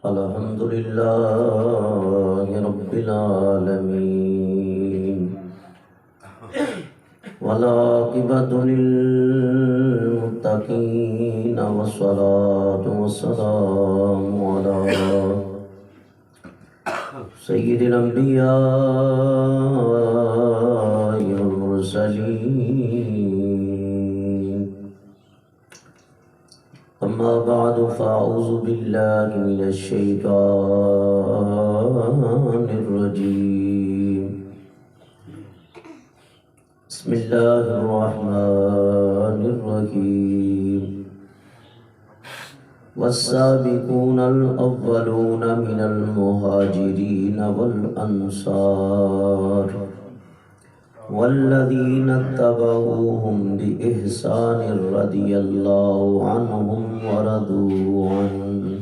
الحمد لله رب العالمين والعاقبة للمتقين والصلاة والسلام على سيد الأنبياء والمرسلين أما بعد فأعوذ بالله من الشيطان الرجيم بسم الله الرحمن الرحيم والسابقون الأولون من المهاجرين والأنصار والذين اتبعوهم بإحسان رضي الله عنهم ورضوا عنه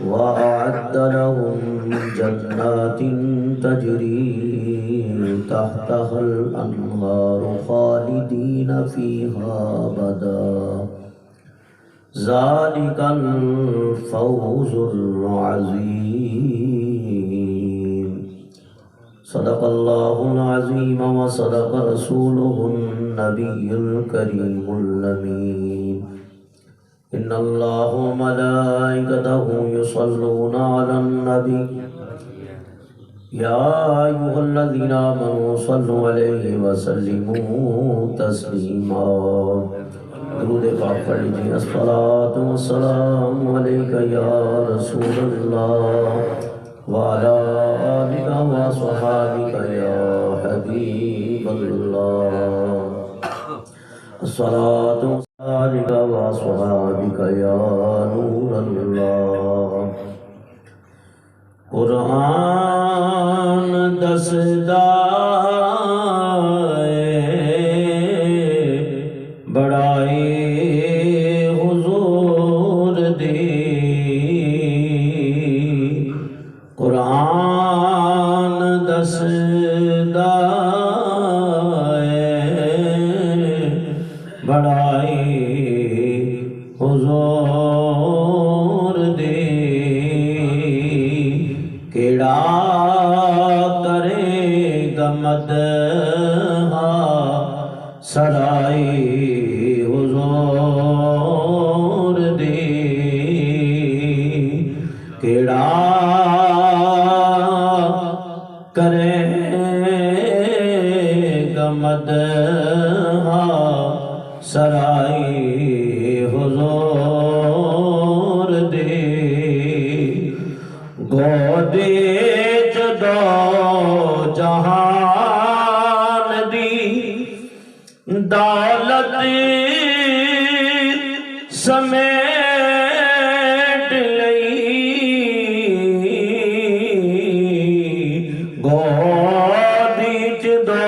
وأعد لهم جنات تجري تحتها الأنهار خالدين فيها أبدا ذلك الفوز العظيم صدق الله العظيم وصدق رسوله النبي الكريم الأمين إن الله وملائكته يصلون على النبي يا أيها الذين آمنوا صلوا عليه وسلموا تسليما درود پاک پڑھ لیجیے الصلاۃ والسلام علیک یا رسول اللہ وعلی آلک وصحابک یا حبیب اللہ الصلاۃ علیک وصحابک یا نور اللہ قرآن دسدا بڑائی حضور دی قرآن دسدا بڑائی حضور دی کیڑا کرے گا مدح سرائی حضور دی کیڑا کرے گا مدح سرائی حضور دی گودے جدو جہان دی دولت سمیٹ لئی گودی جدو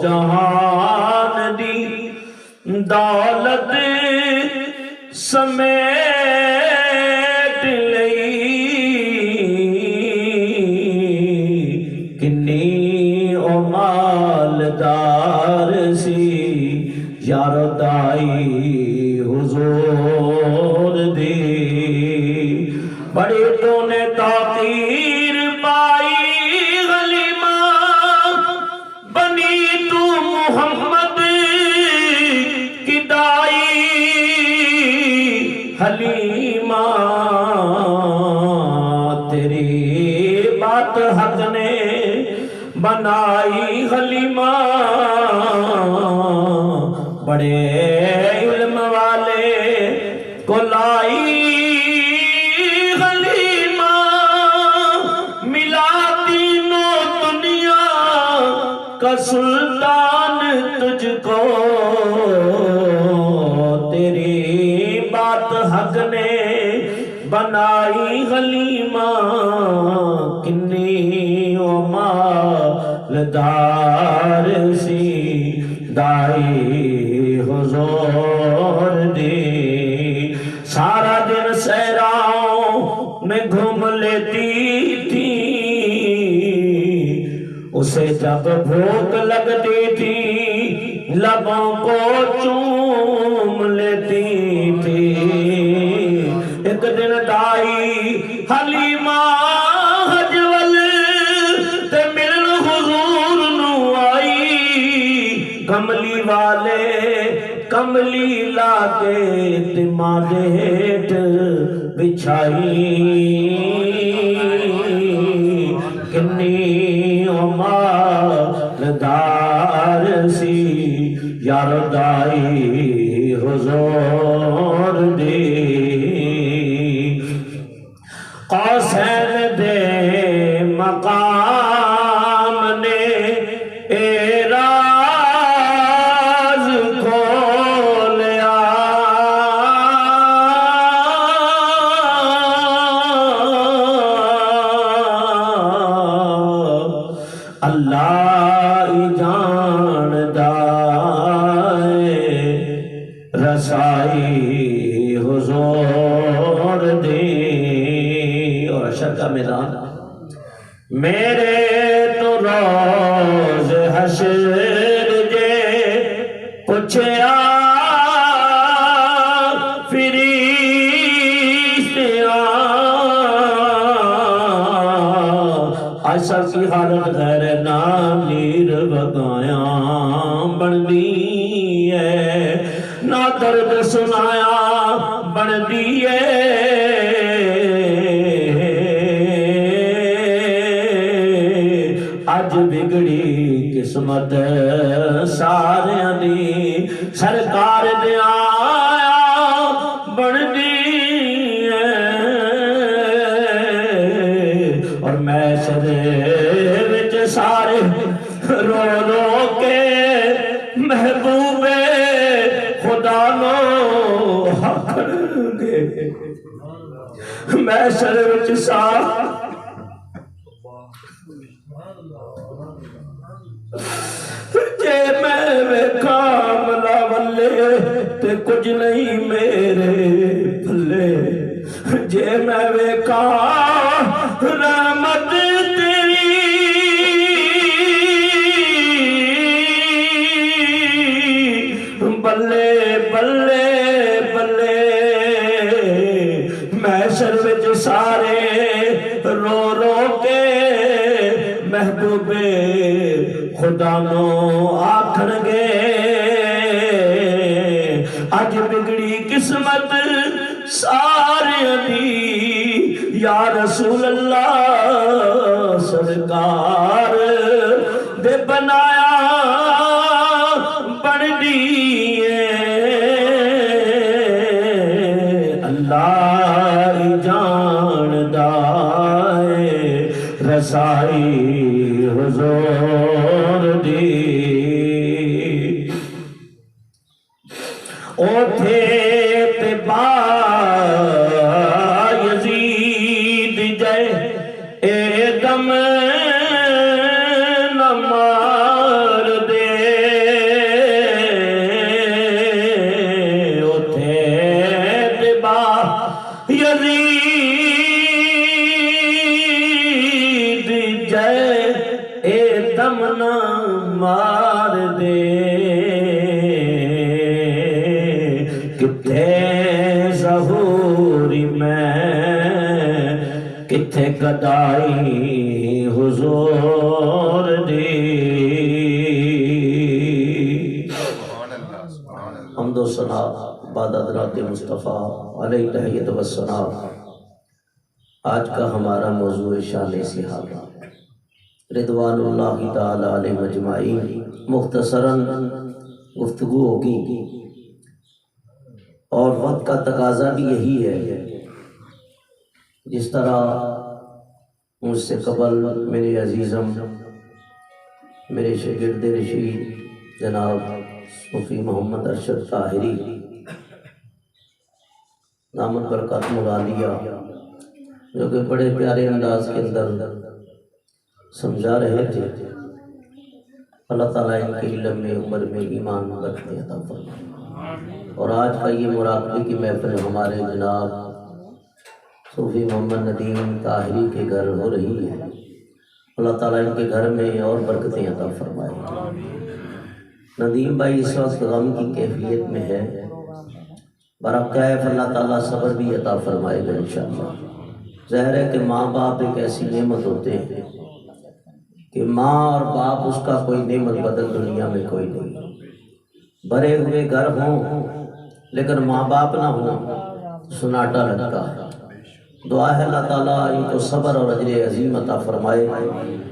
جہان دی دولت سمیٹ لئی کنی او مالدار سی یارو دائی حضور دی بڑی تو نے تاثیر پائی غلیمہ بنی تو محمد کی دائی حلیمہ تیری بات حق نے بنائی حلیمہ بڑے علم والے کو لائی حلیمہ ملا تینوں دنیا کا سلطان تجھ کو تیری بات حق نے بنائی حلیمہ کنی و مالدار سی دائی حضور دی سارا دن صحراؤں میں گھوم لیتی تھی اسے جب بھوک لگتی تھی لبوں کو چوم لیتی تھی ایک دن دائی حلیمہ حجول تے ملن حضور نو آئی کملی والے کملی لا کے تے ماں دے ہیٹھ بچھائی کنی مالدار سی یار دائی حضور دی قاسین دے مقام نے اعراض کھولیا اللہ جاندہ رسائی حضور دی اور اشر کا میدان میرے تو روز حشر جے پچھیا ایسا کی حالت غیر نامیر بگایاں بندی ہے نہ درد سنایا بندی ہے اج بگڑی قسمت سارے دی سرکار دے آیا بندی اور میں وچ سارے رو رو کے محبوب خدا نو ہکھن گے میں وچ سارے جے میں ویکھا ملا ولے تے کچھ نہیں میرے بھلے جے میں ویکھا رحمت تیری بلے بلے بلے محشر وچ سارے رو رو کے محبوب خدا نو آکھن گے اج بگڑی قسمت سارے دی یا رسول اللہ سرکار دے بنایا بن دیئے اللہ جاندہ رسائی حضور دی اوتھے تے یزید جائے اے دم نہ مار دے اوتھے تے یزید جائے اے دم نہ مار دے کتھے ظہوری میں کتھے گدائی حضور دی حمد و ثنا بعد حضرات مصطفیٰ علیہ تحیت و ثنا آج کا ہمارا موضوع شان صحابہ رضوان اللہ تعالی علیہ مجمعین مختصراً گفتگو ہوگی اور وقت کا تقاضا بھی یہی ہے جس طرح مجھ سے قبل میرے عزیزم میرے شاگرد رشید جناب صوفی محمد ارشد طاہری دامت برکات ملالیہ جو کہ بڑے پیارے انداز کے اندر سمجھا رہے تھے اللہ تعالیٰ ان کے علم میں عمر میں ایمان رکھتے عطا فرمائے اور آج کا یہ مراقبے کی محفل ہمارے جناب صوفی محمد ندیم طاہری کے گھر ہو رہی ہے اللہ تعالیٰ ان کے گھر میں اور برکتیں عطا فرمائے ندیم بھائی اس وقت غم کی کیفیت میں ہے برکیف اللہ تعالیٰ صبر بھی عطا فرمائے گا انشاءاللہ۔ ظاہر ہے کہ ماں باپ ایک ایسی نعمت ہوتے ہیں کہ ماں اور باپ اس کا کوئی نعمت بدل دنیا میں کوئی نہیں۔ بھرے ہوئے گھر ہوں لیکن ماں باپ نہ ہوں سناٹا لگتا ہے۔ دعا ہے اللہ تعالیٰ ان کو صبر اور اجر عظیم عطا فرمائے۔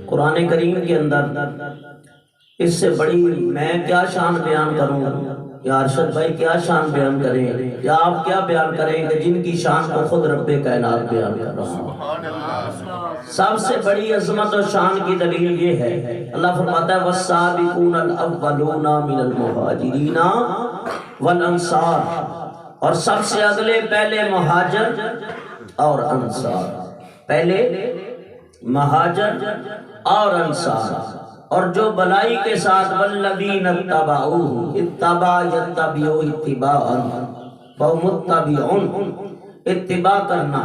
قرآن کریم کے اندر اس سے بڑی میں کیا شان بیان کروں یا ارشد بھائی کیا شان بیان کریں یا آپ کیا بیان کریں کہ جن کی شان کو خود رب کائنات بیان کر رہا ہوں۔ سب سے بڑی عظمت اور شان کی دلیل یہ ہے، اللہ فرماتا ہے والسابقون الاولون من المہاجرین والانصار، اور سب سے اگلے پہلے مہاجر اور انصار، پہلے مہاجر اور انصار، اور جو بلائی کے ساتھ والذین اتبعوہ، اتبع یتبعو اتباعا فمتبعون، اتباع کرنا،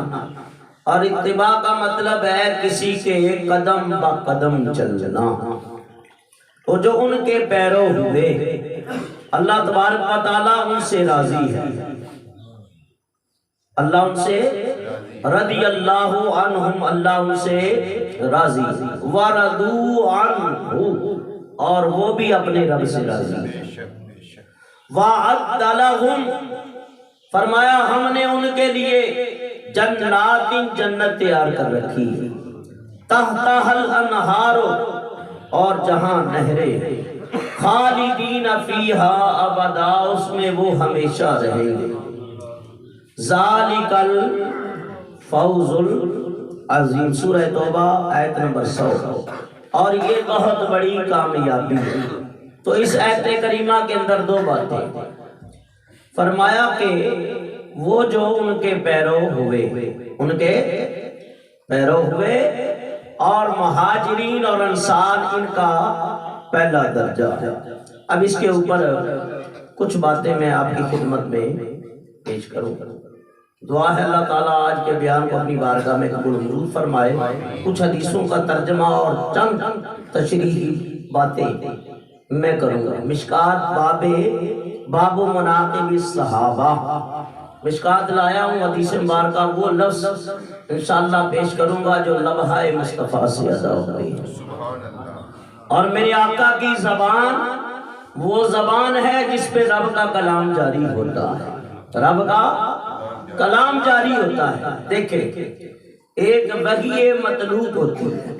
اور اتباع کا مطلب ہے کسی کے قدم با قدم چلنا۔ تو جو ان کے پیرو ہوئے اللہ تبارک و تعالیٰ ان سے راضی ہے، اللہ ان سے رضی اللہ عنہم، اللہ ان سے راضی، وَرَضُوا عَنْهُ، اور وہ بھی اپنے رب سے راضی۔ وَأَعَدَّ لَهُمْ، فرمایا ہم نے ان کے لیے جنات، جنت تیار کر رکھی، تحتها الانہار، اور جہاں نہریں، خالدین فیہا ابدا، اس میں وہ ہمیشہ رہیں گے۔ ذالک الفوز العظیم، سورہ توبہ آیت نمبر 100، اور یہ بہت بڑی کامیابی ہے۔ تو اس آیت کریمہ کے اندر دو باتیں، فرمایا کہ وہ جو ان کے پیرو ہوئے، ان کے پیرو ہوئے، اور مہاجرین اور انصار ان کا پہلا درجہ۔ اب اس کے اوپر کچھ باتیں میں آپ کی خدمت میں پیش کروں۔ دعا ہے اللہ تعالیٰ آج کے بیان کو اپنی بارگاہ میں قبول منظور فرمائے۔ کچھ حدیثوں کا ترجمہ اور چند تشریحی باتیں میں کروں گا۔ مشکات باب مناقب الصحابہ، مشکات لایا ہوں، حدیث مبارکہ وہ لفظ انشاءاللہ پیش کروں گا جو لمحہ مصطفیٰ سے ادا ہوئی ہے، اور میرے آقا کی زبان وہ زبان ہے جس پہ رب کا کلام جاری ہوتا ہے، رب کا کلام جاری ہوتا ہے۔ دیکھیں، ایک وحی مطلوب ہوتی ہے،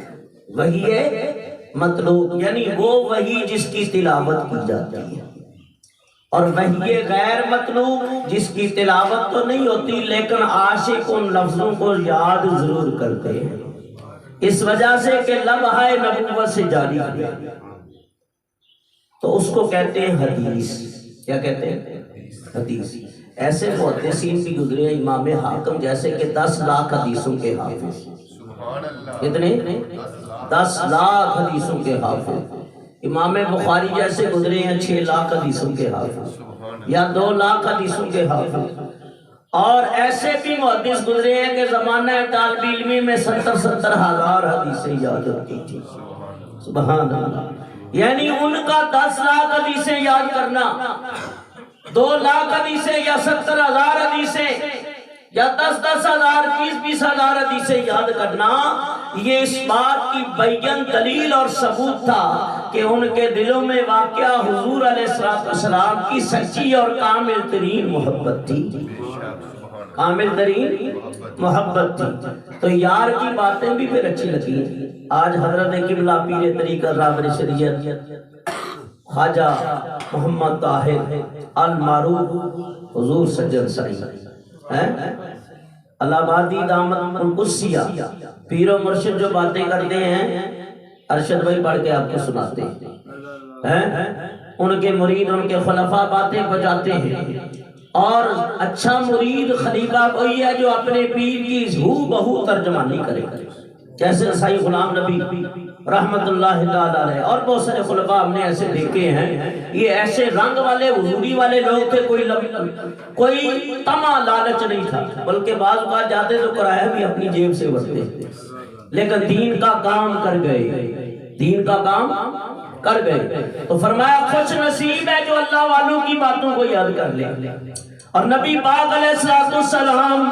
وحی مطلوب یعنی وہ وحی جس کی تلاوت کی جاتی ہے، اور وحی غیر مطلوب جس کی تلاوت تو نہیں ہوتی لیکن عاشق ان لفظوں کو یاد ضرور کرتے ہیں، اس وجہ سے کہ لمحہ نبوت سے جاری ہے، تو اس کو کہتے ہیں حدیث۔ کیا کہتے ہیں؟ حدیث۔ ایسے محدثین بھی گزرے ہیں، امام حاکم جیسے کہ 10 لاکھ حدیثوں کے حافظ، کتنے؟ 10 لاکھ حدیثوں کے حافظ۔ امام بخاری جیسے گزرے ہیں 6 لاکھ حدیثوں کے حافظ یا 2 لاکھ حدیثوں کے حافظ، اور ایسے بھی محدث گزرے ہیں کہ زمانہ طالب علمی میں 70 ہزار حدیثیں یاد ہوتی تھی۔ سبحان اللہ، یعنی ان کا 10 لاکھ حدیثیں یاد کرنا، 2 لاکھ حدیثیں یا 70,000 حدیثیں یا 10 ہزار 20 ہزار حدیثیں یاد کرنا، یہ اس بات کی بیان دلیل اور ثبوت تھا کہ ان کے دلوں میں واقعہ حضور علیہ السلام کی سچی اور کامل ترین محبت تھی، کامل ترین محبت تھی۔ تو یار کی باتیں بھی پھر اچھی لگی۔ آج حضرت قبلہ پیر طریقہ راہبر شریعت خواجہ محمد طاہر المعروف حضور سجد سعید الہبادی دامت القدسیہ، پیر و مرشد جو باتیں کرتے ہیں ارشد بھائی پڑھ کے آپ کو سناتے ہیں، ان کے مرید ان کے خلفاء باتیں بجاتے ہیں، اور اچھا مرید خلیفہ وہی ہے جو اپنے پیر کی ہو بہو ترجمانی کرے، جیسے سائی غلام نبی رحمت اللہ علیہ اور بہت سارے خلفاء ہم نے ایسے دیکھے ہیں۔ یہ ایسے رنگ والے حضوری والے لوگ تھے، کوئی طمع لالچ نہیں تھا، بلکہ بعض اوقات جاتے تو کرایہ بھی اپنی جیب سے بھرتے، لیکن دین کا کام کر گئے، دین کا کام کر گئے۔ تو فرمایا خوش نصیب ہے جو اللہ والوں کی باتوں کو یاد کر لے، اور نبی پاک علیہ السلام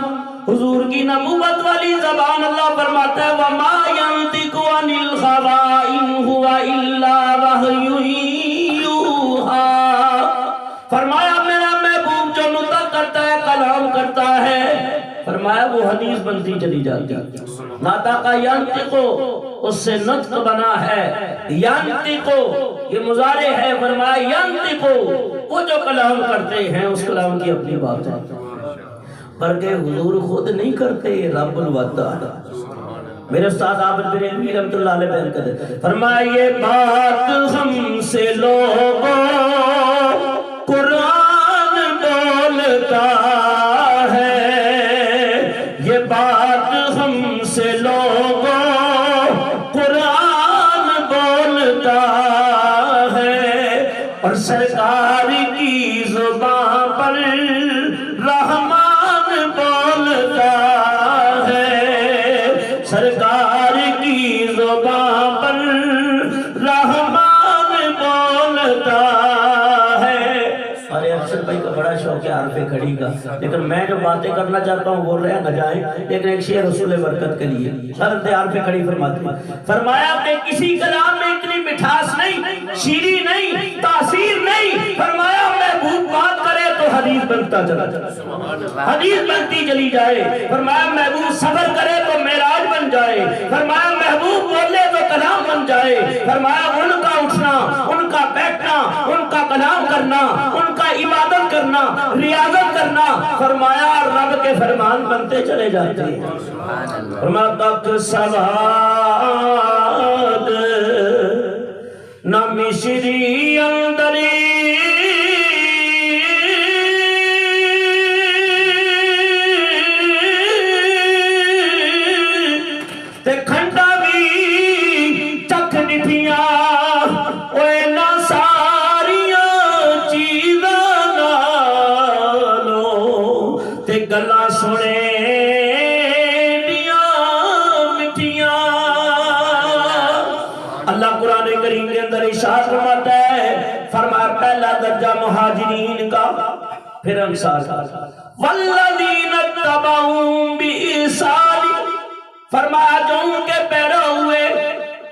حضور کی نبوت والی زبان اللہ فرماتا ہے وَمَا يَنْطِقُ عَنِ الْهَوَىٰ إِنْ هُوَ إِلَّا وَحْيٌ يُوحَىٰ۔ فرمایا میرا محبوب جو نطق کرتا ہے کلام کرتا ہے، فرمایا وہ حدیث بنتی چلی جاتی ہے۔ ناطق ینطق اس سے نطق بنا ہے، ینطق یہ مضارع ہے، فرمایا ینطق وہ جو کلام کرتے ہیں اس کلام کی اپنی بات ہے، بلکہ حضور خود نہیں کرتے، رب الوعدہ۔ میرے استاد عابد بریلوی رحمۃ اللہ علیہ بیان کرتے فرمایا یہ بات ہم سے لوگوں قرآن بولتا ہے، یہ بات ہم سے لوگوں قرآن بولتا ہے، اور سرکار کی زبان پر رحمان بولتا ہے، سرکار کی زبان پر رحمان بولتا ہے۔ ارے افسر بھائی کا بڑا شوق ہے عارف کھڑی کا، لیکن میں جو باتیں کرنا چاہتا ہوں وہ رہ نہ جائیں، لیکن ایک شعر رسول برکت کے لیے حضرت عارف کھڑی فرماتے ہیں، فرمایا کہ کسی کلام میں اتنی مٹھاس نہیں، شیریں نہیں، تاثیر نہیں، فرمایا محبوب بات کرے تو حدیث بنتا چلا جائے، حدیث بنتی چلی جائے، فرمایا محبوب صبر کرے تو معراج بن جائے، فرمایا محبوب بولے تو کلام بن جائے، فرمایا ان کا اٹھنا، ان کا بیٹھنا، ان کا کلام کرنا، ان کا عبادت کرنا، ریاضت کرنا، فرمایا رب کے فرمان بنتے چلے جاتے ہیں۔ فرمایا تک سواد نہ مشری اندری تے کھنڈا بھی چکھ ڈٹھیاں اوے نہ ساریاں چیزاں نالو تے گلاں سنے کریم کے اندر ارشاد فرماتا ہے، فرمایا پہلا درجہ مہاجرین کا، پھر انصار کا، والذین اتبعوہم بإحسان، فرمایا جو ان کے پیرو ہوئے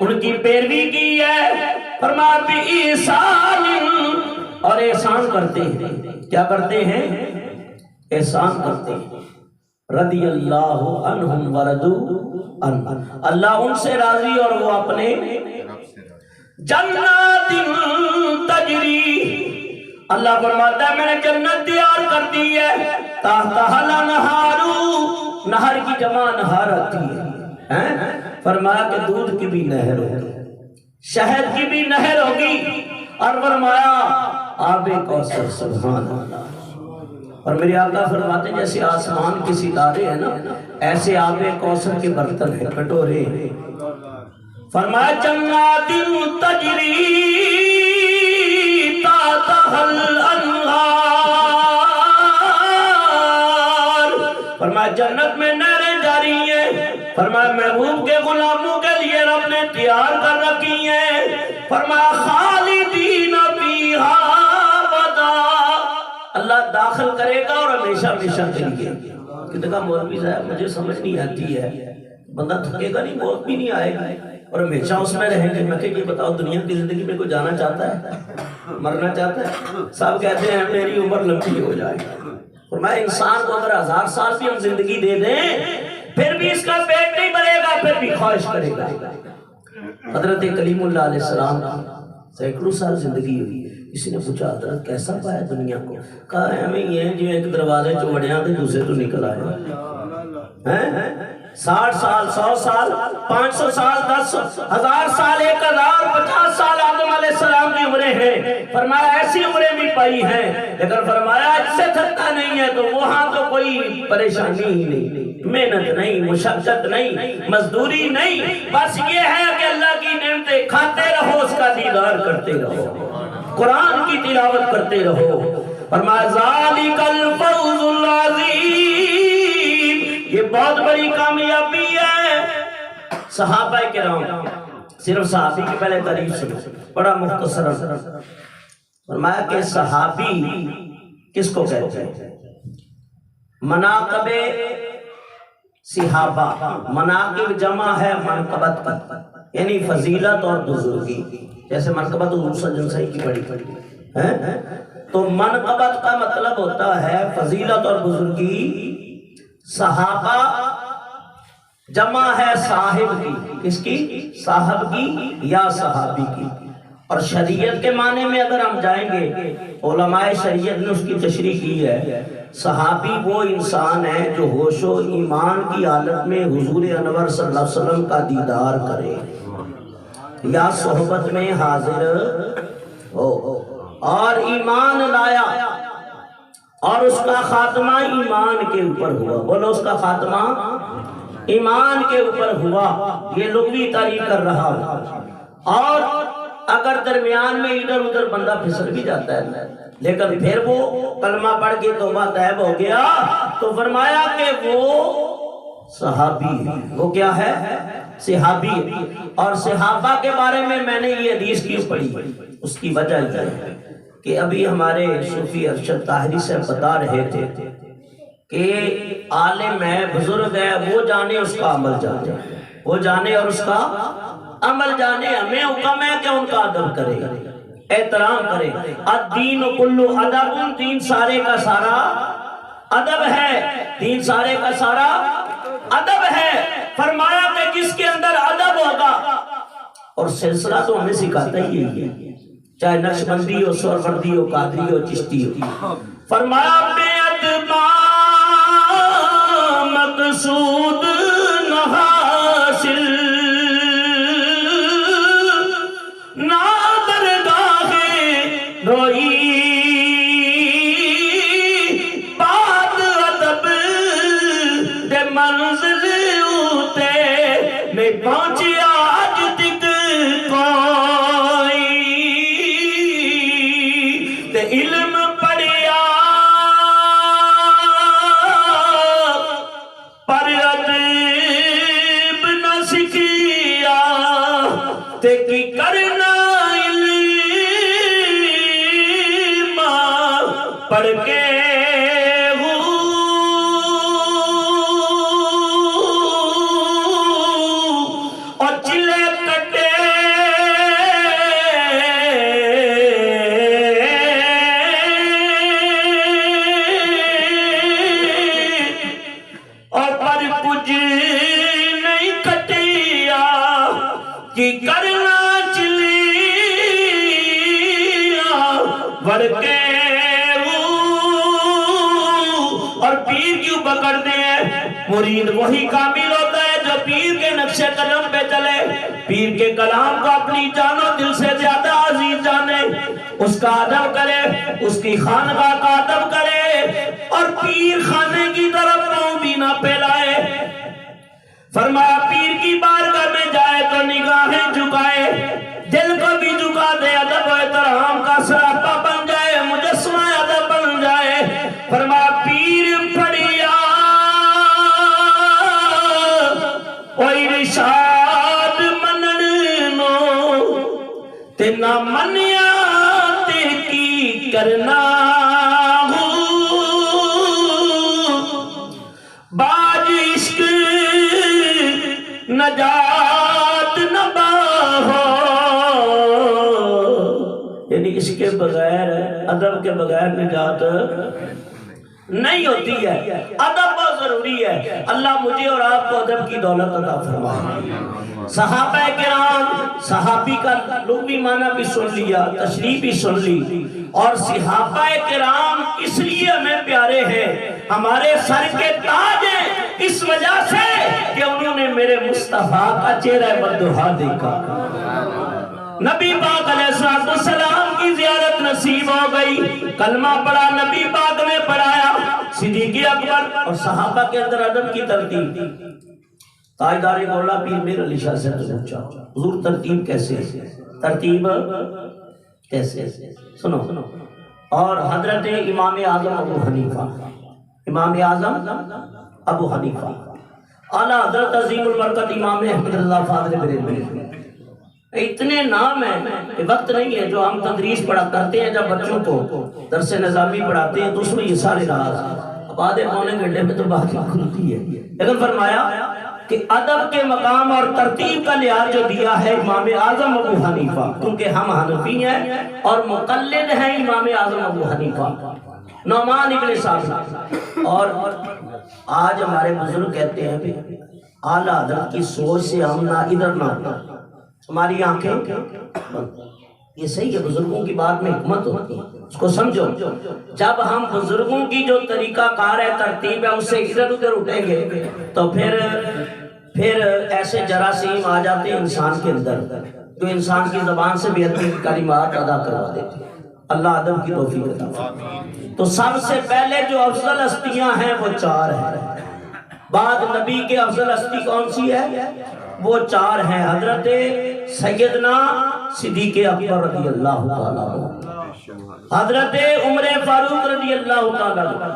ان کی پیروی کی ہے، فرمایا بإحسان، اور احسان کرتے ہیں، کیا کرتے ہیں؟ احسان کرتے ہیں، رضی اللہ عنہم ورضوا عنہ، اللہ ان سے راضی اور وہ اپنے جنات تجری، اللہ فرماتا ہے میں نے جنت تیار کر دی ہے، تحتہا الانہار، نہر کی جمع نہار آتی ہے، فرمایا کہ دودھ کی بھی نہر ہوگی، شہد کی بھی نہر ہوگی، اور فرمایا آب کوثر، سبحان اللہ۔ اور میرے آقا فرماتے ہیں جیسے آسمان کے ستارے ہیں نا، ایسے آب کوثر کے برتن ہیں، کٹورے ہیں، فرمایا جنات تجری تحتہا الانہار، فرمایا جنت میں نہریں جاری ہیں، فرمایا محبوب کے غلاموں کے لیے رب نے تیار کر رکھی ہیں، فرمایا خالدین فیہا ابدا، اللہ داخل کرے گا اور ہمیشہ ہمیشہ کے لیے۔ کہتے کہا مولوی صاحب مجھے سمجھ نہیں آتی ہے، بندہ تھکے گا نہیں، موت بھی نہیں آئے گا اور ہمیشہ اس میں رہیں گے؟ میں کہ یہ بتاؤ دنیا کی زندگی میں کوئی جانا چاہتا ہے، مرنا چاہتا ہے؟ سب کہتے ہیں میری عمر لمبی ہو جائے، فرمایا انسان کو اگر 1000 سال بھی ہم زندگی دے دیں پھر بھی اس کا پیٹ نہیں بھرے گا، پھر بھی خواہش کرے گا۔ حضرت کلیم اللہ علیہ السلام سینکڑوں سال زندگی ہوئی، کسی نے پوچھا حضرت کیسا پایا دنیا کو؟ کہا ہمیں یہ ہے جو ایک دروازے چوڑیاں تھے دوسرے تو نکل آئے، 60 سال 100 سال 500 سال 10,000 سال 1050 سال آدم علیہ السلام کی عمریں ہیں، فرمایا ایسی عمریں بھی پائی ہیں، لیکن فرمایا اس سے تھکتا نہیں ہے، تو وہاں تو کوئی پریشانی ہی نہیں، محنت نہیں، مشقت نہیں، مزدوری نہیں، بس یہ ہے کہ اللہ کی نعمتیں کھاتے رہو، اس کا دیدار کرتے رہو، قرآن کی تلاوت کرتے رہو، فرمایا ذالک الفوز العظیم، یہ بہت بڑی کامیابی ہے۔ صحابہ کرام، صرف صحابی کی پہلے تعریف سنو، بڑا مختصر، فرمایا کہ صحابی کس کو کہتے ہیں؟ مناقب صحابہ، مناقب جمع ہے منقبت، یعنی فضیلت اور بزرگی، جیسے منقبت حضور صلی اللہ علیہ وسلم کی بڑی ہے، تو منقبت کا مطلب ہوتا ہے فضیلت اور بزرگی۔ صحابہ جمع ہے صاحب کی، کس کی؟ صاحب کی یا صحابی کی۔ اور شریعت کے معنی میں اگر ہم جائیں گے، علماء شریعت نے اس کی تشریح کی ہے، صحابی وہ انسان ہے جو ہوش و ایمان کی حالت میں حضور انور صلی اللہ علیہ وسلم کا دیدار کرے یا صحبت میں حاضر ہو اور ایمان لایا اور اس کا خاتمہ ایمان کے اوپر ہوا۔ بولو اس کا خاتمہ ایمان کے اوپر ہوا، یہ لغوی تعریف کر رہا ہوں۔ اور اگر درمیان میں ادھر ادھر بندہ پھسل بھی جاتا ہے لیکن پھر وہ کلمہ پڑھ کے توبہ طیب ہو گیا، تو فرمایا کہ وہ صحابی ہے۔ وہ کیا ہے؟ صحابی ہے۔ اور صحابہ کے بارے میں نے یہ حدیث کیوں پڑھی؟ اس کی وجہ یہ ہے کہ ابھی ہمارے صوفی ارشد طاہری سے بتا رہے تھے کہ عالم ہے، بزرگ ہے، وہ جانے اس کا عمل جانے، وہ جانے اور اس کا عمل جانے۔ ہمیں حکم ہے کہ ان کا ادب کرے، احترام کرے۔ الدین کلو ادب، دین سارے کا سارا ادب ہے، دین سارے کا سارا ادب ہے۔ فرمایا کہ جس کے اندر ادب ہوگا، اور سلسلہ تو ہمیں سکھاتا ہی ہے، چاہے نقشبندی ہو، سہروردی ہو، قادری ہو، چشتی ہو۔ فرمایا بے ادبا مقصود نہ حاصل، نہ درگاہ روئی، بات ادب دے منزل اوتے میں پہنچیا آج تک کوئی، تے علم پڑھیا پر ادب نہ سکھیا، تے کی کرنا علم پڑھ کے اور چلے کٹے اور پر کچھ نہیں کٹیا، کی کرنا چلیا بڑھ کے اور پیر کیوں پکڑتے ہیں؟ مرید وہی کامل ہوتا ہے جو پیر کے نقش قدم پہ چلے، پیر کے کلام کو اپنی جان و دل سے زیادہ عزیز جانے، اس کا ادب کرے، اس کی خانقاہ کا ادب کرے، اور پیر خانے کی طرف پاؤں بھی نہ پھیلائے۔ فرمایا پیر کی بارگاہ میں جائے تو نگاہیں جھکائے، دل کو بھی جھکا دے، ادب و احترام کا سراپا بن جائے، مجسمہ ادب بن جائے۔ فرمایا پیر پڑھیا کوئی رشاد منن نو، تے نہ منیا تے کی کرنا ہو، باج عشق نجات نہ باہو، یعنی اس کے بغیر، ادب کے بغیر نجات نہیں ہوتی ہے۔ ادب بہت ضروری ہے۔ اللہ مجھے اور آپ کو ادب کی دولت عطا فرمائے۔ صحابہ کرام، صحابی کا لغوی معنی بھی سن لیا، تشریح بھی سن لی، اور صحابہ کرام اس لیے ہمیں پیارے ہیں، ہمارے سر کے تاج ہیں، اس وجہ سے کہ انہوں نے میرے مصطفیٰ کا چہرہ بدوہا دیکھا۔ نبی پاک علیہ السلام کی زیارت نصیب ہو گئی، کلمہ پڑھا، نبی پاک نے پڑھایا، صدیق اکبر اور صحابہ کے اندر ادب کی ترتیب۔ تاجدار مولا پیر میر علی شاہ سے پوچھا، حضور ترتیب کیسے ہے؟ ترتیب کیسے؟ سنو، اور حضرت امام اعظم ابو حنیفہ، امام اعظم ابو حنیفہ، اعلیٰ حضرت عظیم البرکت امام احمد رضا فاضل بریلوی، اتنے نام ہیں کہ وقت نہیں ہے جو ہم تدریس پڑھا کرتے ہیں، جب بچوں کو درس نظامی پڑھاتے ہیں تو اس میں یہ سارے راز اب آدھے پونے گھنٹے میں تو بات کھلتی ہے، لیکن فرمایا کہ ادب کے مقام اور ترتیب کا لحاظ جو دیا ہے امام اعظم ابو حنیفہ، کیونکہ ہم حنفی ہیں اور مقلد ہیں امام اعظم ابو حنیفہ نعمان ابن ثابت۔ اور آج ہمارے بزرگ کہتے ہیں کہ اعلیٰ حضرت کی سوچ سے ہم نہ ادھر نہ ادھر، ہماری آنکھیں یہ صحیح ہے، بزرگوں کی بات میں حکمت ہوتی ہے، اس کو سمجھو۔ جب ہم بزرگوں کی جو طریقہ کار ہے، ترتیب ہے، اس سے ادھر ادھر اٹھیں گے تو پھر ایسے جراثیم آ جاتے ہیں انسان کے اندر جو انسان کی زبان سے بہترین کلمات ادا کروا دیتے ہیں۔ اللہ ادب کی توفیق عطا فرمائے۔ تو سب سے پہلے جو افضل ہستیاں ہیں وہ چار ہیں، بعد نبی کے افضل ہستی کون سی ہے؟ وہ چار ہیں، حضرت سیدنا صدیق اکبر رضی اللہ تعالیٰ عنہ، حضرت عمر فاروق رضی اللہ تعالیٰ عنہ،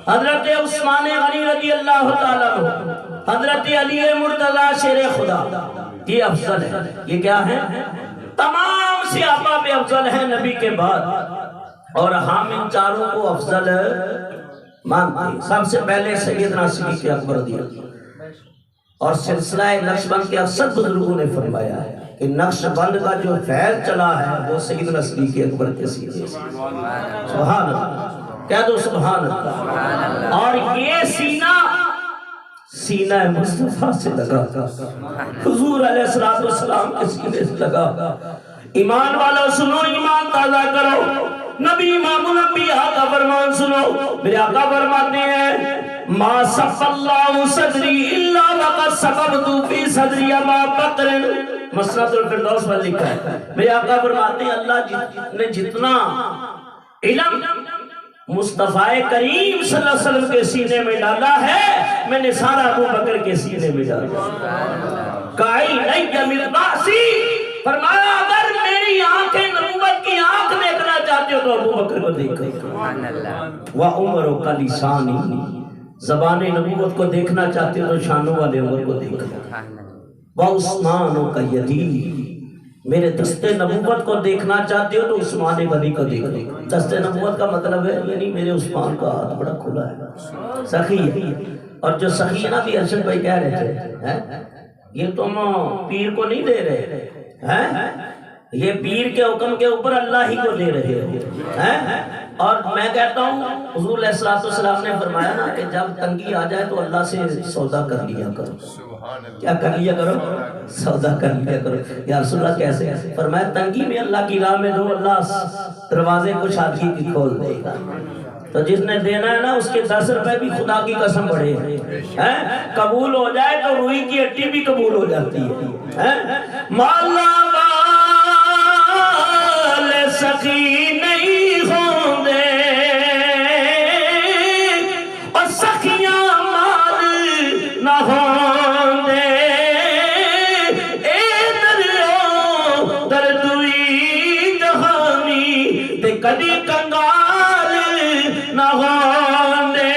حضرت عثمان غنی رضی اللہ تعالیٰ عنہ، حضرت علی مرتضی شیر خدا۔ یہ افضل ہے، یہ کیا ہے؟ تمام صحابہ پہ افضل ہیں نبی کے بعد، اور ہم ان چاروں کو افضل مانتے ہیں۔ سب سے پہلے سیدنا صدیق اکبر رضی اللہ عنہ، اور سلسلہ نقش بند کے اکثر بزرگوں نے فرمایا ہے کہ نقش بند کا جو فیض چلا ہے وہ سیدنا صدیق اکبر کے سینے سے۔ سبحان اللہ، کہہ دو سبحان اللہ۔ اور یہ سینہ مصطفیٰ سے لگا، حضور علیہ السلام کے سینے سے لگا۔ ایمان والا سنو، ایمان تازہ کرو، نبی امام الانبیاء کا فرمان سنو۔ میرے آقا فرماتے ہیں ما صف اللہ صدری الا وقد صفبت فی صدری ابا بکر، مسند الفردوس میں لکھا ہے۔ میرے آقا فرماتے ہیں اللہ نے جتنا علم مصطفیٰ کریم صلی اللہ علیہ وسلم کے سینے میں ڈالا ہے، میں نے سارا ابو بکر کے سینے میں ڈالا۔ کائی نہیں من باسی، فرمایا اگر میری آنکھیں نبوت کی آنکھ دیکھنا چاہتے ہو تو ابو بکر کو دیکھو۔ وَعُمَرُ كَلِسَانِهِ، زبان نبوت کو دیکھنا چاہتے ہو تو شانوں والے عمر کو دیکھو۔ وَعُثْمَانُ كَيَدِي، میرے دست نبوت کو دیکھنا چاہتے ہو تو عثمان غنی کو دیکھو۔ دست نبوت کا مطلب ہے یعنی میرے عثمان کا ہاتھ بڑا کھلا ہے، سخی ہے۔ اور جو سخی ہے نا، بھی ارشد بھائی کہہ رہے تھے یہ تم پیر کو نہیں دے رہے ہیں، یہ پیر کے حکم کے اوپر اللہ ہی کو دے رہے ہو۔ اور میں کہتا ہوں حضور علیہ السلام نے فرمایا نا کہ جب تنگی آ جائے تو اللہ سے سودا کر لیا کرو۔ کیا کر لیا کرو؟ سودا کر لیا کرو۔ یا رسول اللہ کیسے؟ فرمایا تنگی میں اللہ کی راہ میں دو، اللہ دروازے کو شادی کی کھول دے گا۔ تو جس نے دینا ہے نا اس کے 10 روپے بھی خدا کی قسم بڑھے ہیں، قبول ہو جائے تو روئی کی ہڈی بھی قبول ہو جاتی ہے۔ مالا والے سخی نہیں ہوں گے اور سخیاں مال نہ ہوں گے، اے دریو دردوی جہانی تے کدی کنگال نہ ہوں گے۔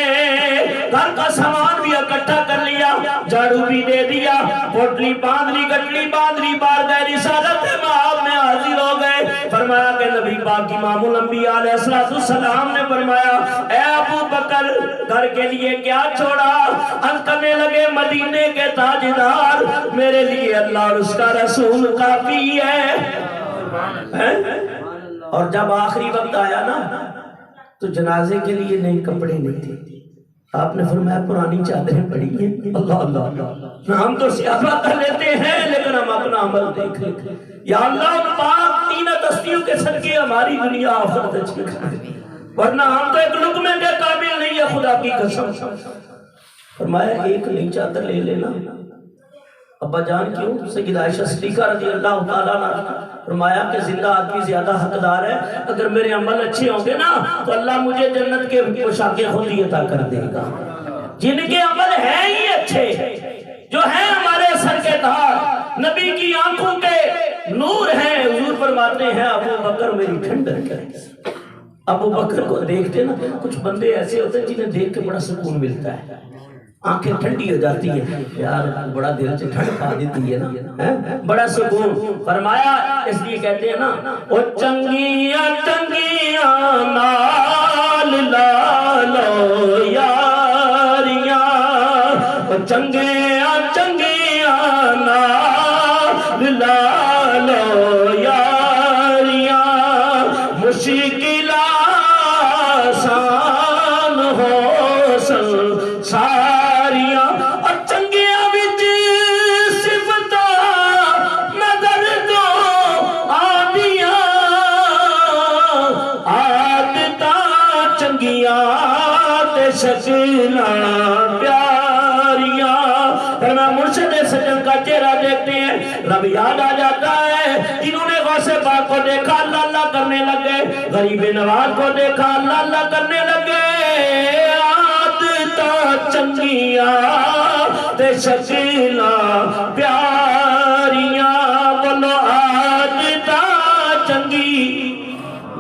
گھر کا سامان بھی اکٹھا کر لیا، جھاڑو بھی دے دیا، پوٹلی باندھ لی، گٹلی باندھ لی، بارگاہ رسالت مآب میں حاضر ہو گئے۔ فرمایا کہ نبی پاک امام الانبیاء علیہ السلام نے فرمایا اے ابو بکر گھر کے لیے کیا چھوڑا؟ عرض کرنے لگے مدینے کے تاجدار، میرے لیے اللہ اور اس کا رسول کافی ہے۔ اور جب آخری وقت آیا نا تو جنازے کے لیے نئے کپڑے نہیں تھے، آپ نے فرمایا پرانی چادریں پڑی ہیں۔ اللہ اللہ، ہم تو سیاحت کر لیتے ہیں لیکن ہم اپنا عمل دیکھ لیتے ہیں۔ یا اللہ پاک تین ہستیوں کے صدقے ہماری دنیا آخرت اچھی کر، ورنہ ہم تو ایک لقمے کے قابل نہیں ہے، خدا کی قسم۔ فرمایا ایک نئی چادر لے لینا۔ ابا جان کیوں؟ سیدہ عائشہ صدیقہ رضی اللہ تعالیٰ عنہ فرمایا کہ زندہ آدمی زیادہ حقدار ہے، اگر میرے عمل اچھے ہوں گے نا تو اللہ مجھے جنت کے پوشاکیں خود ہی عطا کر دے گا۔ جن کے عمل ہیں ہی اچھے، جو ہیں ہمارے سر کے تاج، نبی کی آنکھوں کے نور ہیں، حضور فرماتے ہیں ابو بکر میری ٹھنڈک ہے۔ ابو بکر کو دیکھتے نا کچھ بندے ایسے ہوتے ہیں جنہیں دیکھ کے بڑا سکون ملتا ہے، آنکھیں ٹھنڈی ہو جاتی ہیں، یار بڑا دل سے ٹھنڈ پا دیتی ہے نا، بڑا سکون۔ فرمایا اس لیے کہتے ہیں نا او چنگیاں چنگیاں نال لالو یا چنگیاں چنگیاں نال لا لو یاریاں مشکل آسان ہو ساریاں اور چنگیاں وچ صفتاں نظر دو آدیاں عادتاں چنگیاں تے شکلاں پیاریاں۔ فرمایا مرشد سجن کا چہرہ دیکھتے ہیں رب یاد آ جاتا ہے۔ انہوں نے غوث پاک کو دیکھا اللہ اللہ کرنے لگے، غریب نواز کو دیکھا اللہ اللہ کرنے لگے۔ عادتاں چنگیاں تے شکلاں پیاریاں، بولو عادتاں چنگی۔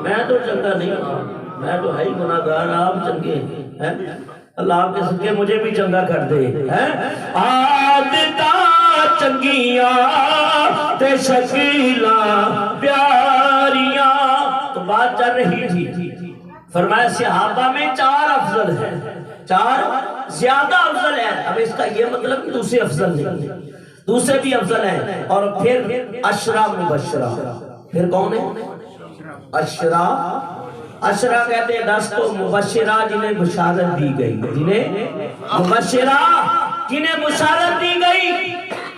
میں تو چنگا نہیں ہوں، میں تو ہے ہی گناہگار، آپ چنگے ہیں۔ اللہ آپ کے صدقے مجھے بھی چنگا کر دے۔ عادتاں چنگیاں تے شکلاں پیاریاں۔ تو بات چل رہی تھی، فرمایا صحابہ میں 4 افضل ہیں، 4 زیادہ افضل ہیں۔ اب اس کا یہ مطلب دوسرے افضل نہیں، دوسرے بھی افضل ہیں۔ اور پھر عشرہ مبشرہ، پھر کون ہے؟ عشرہ کہتے ہیں 10 کو، مبشرہ جنہیں بشارت دی گئی، جنہیں مبشرہ جنہیں بشارت دی گئی۔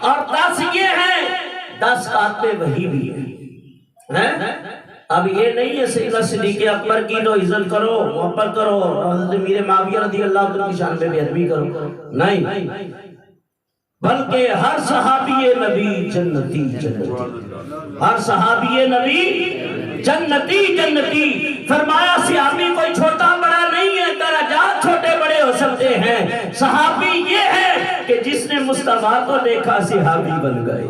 اور 10 یہ ہیں 10 کاتب وحی بھی ہیں۔ اب یہ نہیں ہے سیدنا صدیق اکبر کی تو عزت کرو، محبت کرو، حضرت امیر معاویہ رضی اللہ عنہ کی شان پہ بے ادبی کرو، نہیں، بلکہ ہر صحابی نبی جنتی جنتی، ہر صحابی نبی جنتی جنتی۔ فرمایا صحابی کوئی چھوٹا بڑا نہیں ہے، درجات چھوٹے بڑے ہو سکتے ہیں، صحابی یہ ہے کہ جس نے مصطفیٰ کو دیکھا صحابی بن گئے،